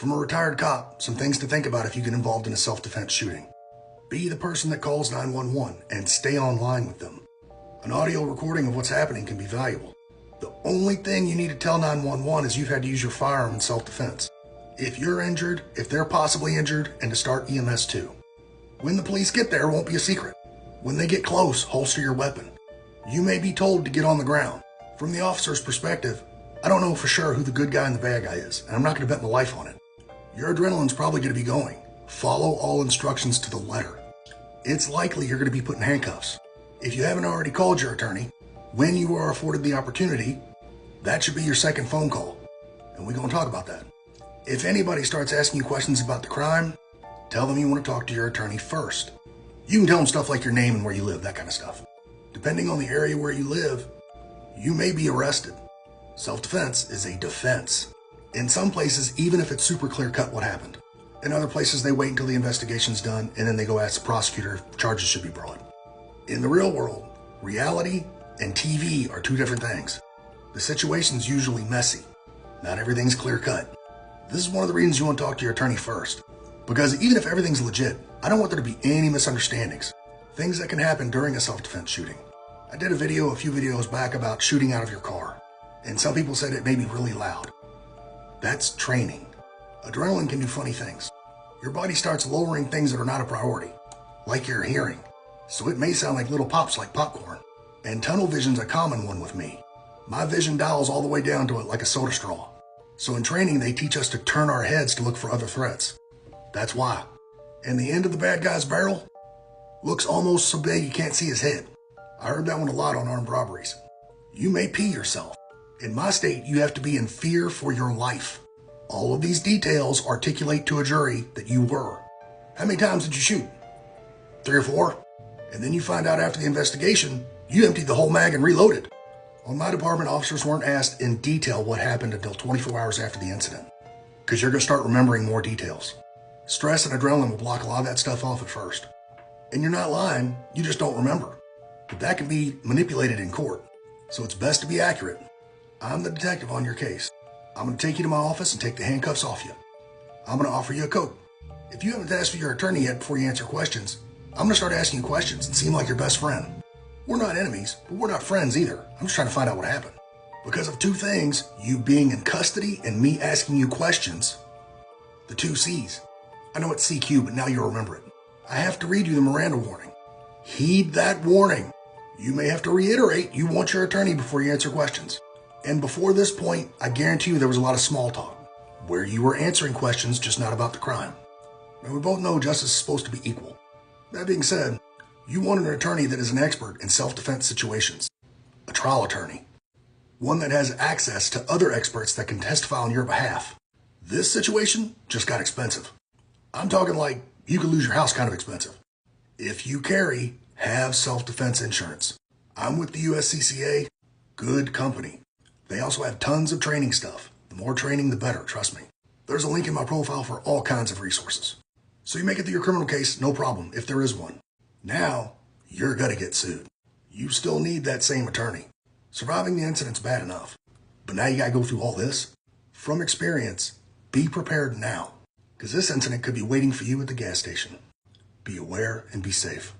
From a retired cop, some things to think about if you get involved in a self-defense shooting. Be the person that calls 911 and stay online with them. An audio recording of what's happening can be valuable. The only thing you need to tell 911 is you've had to use your firearm in self-defense. If you're injured, if they're possibly injured, and to start EMS too. When the police get there, it won't be a secret. When they get close, holster your weapon. You may be told to get on the ground. From the officer's perspective, I don't know for sure who the good guy and the bad guy is, and I'm not going to bet my life on it. Your adrenaline's probably going to be going. Follow all instructions to the letter. It's likely you're going to be put in handcuffs. If you haven't already called your attorney, when you are afforded the opportunity, that should be your second phone call. And we're going to talk about that. If anybody starts asking you questions about the crime, tell them you want to talk to your attorney first. You can tell them stuff like your name and where you live, that kind of stuff. Depending on the area where you live, you may be arrested. Self-defense is a defense. In some places, even if it's super clear-cut what happened. In other places, they wait until the investigation's done and then they go ask the prosecutor if charges should be brought. In the real world, reality and TV are two different things. The situation's usually messy. Not everything's clear-cut. This is one of the reasons you want to talk to your attorney first. Because even if everything's legit, I don't want there to be any misunderstandings. Things that can happen during a self-defense shooting. I did a few videos back about shooting out of your car. And some people said it may be really loud. That's training. Adrenaline can do funny things. Your body starts lowering things that are not a priority. Like your hearing. So it may sound like little pops like popcorn. And tunnel vision's a common one with me. My vision dials all the way down to it like a soda straw. So in training, they teach us to turn our heads to look for other threats. That's why. And the end of the bad guy's barrel looks almost so big you can't see his head. I heard that one a lot on armed robberies. You may pee yourself. In my state, you have to be in fear for your life. All of these details articulate to a jury that you were. How many times did you shoot? 3 or 4? And then you find out after the investigation, you emptied the whole mag and reloaded. On my department, officers weren't asked in detail what happened until 24 hours after the incident. Because you're going to start remembering more details. Stress and adrenaline will block a lot of that stuff off at first. And you're not lying, you just don't remember. But that can be manipulated in court. So it's best to be accurate. I'm the detective on your case. I'm going to take you to my office and take the handcuffs off you. I'm going to offer you a coat. If you haven't asked for your attorney yet before you answer questions, I'm going to start asking you questions and seem like your best friend. We're not enemies, but we're not friends either. I'm just trying to find out what happened. Because of two things, you being in custody and me asking you questions, the 2 C's. I know it's CQ, but now you'll remember it. I have to read you the Miranda warning. Heed that warning. You may have to reiterate you want your attorney before you answer questions. And before this point, I guarantee you there was a lot of small talk, where you were answering questions just not about the crime. Now we both know justice is supposed to be equal. That being said, you want an attorney that is an expert in self-defense situations. A trial attorney. One that has access to other experts that can testify on your behalf. This situation just got expensive. I'm talking like you could lose your house kind of expensive. If you carry, have self-defense insurance. I'm with the USCCA. Good company. They also have tons of training stuff. The more training, the better, trust me. There's a link in my profile for all kinds of resources. So you make it through your criminal case, no problem, if there is one. Now, you're gonna get sued. You still need that same attorney. Surviving the incident's bad enough. But now you gotta go through all this. From experience, be prepared now. Because this incident could be waiting for you at the gas station. Be aware and be safe.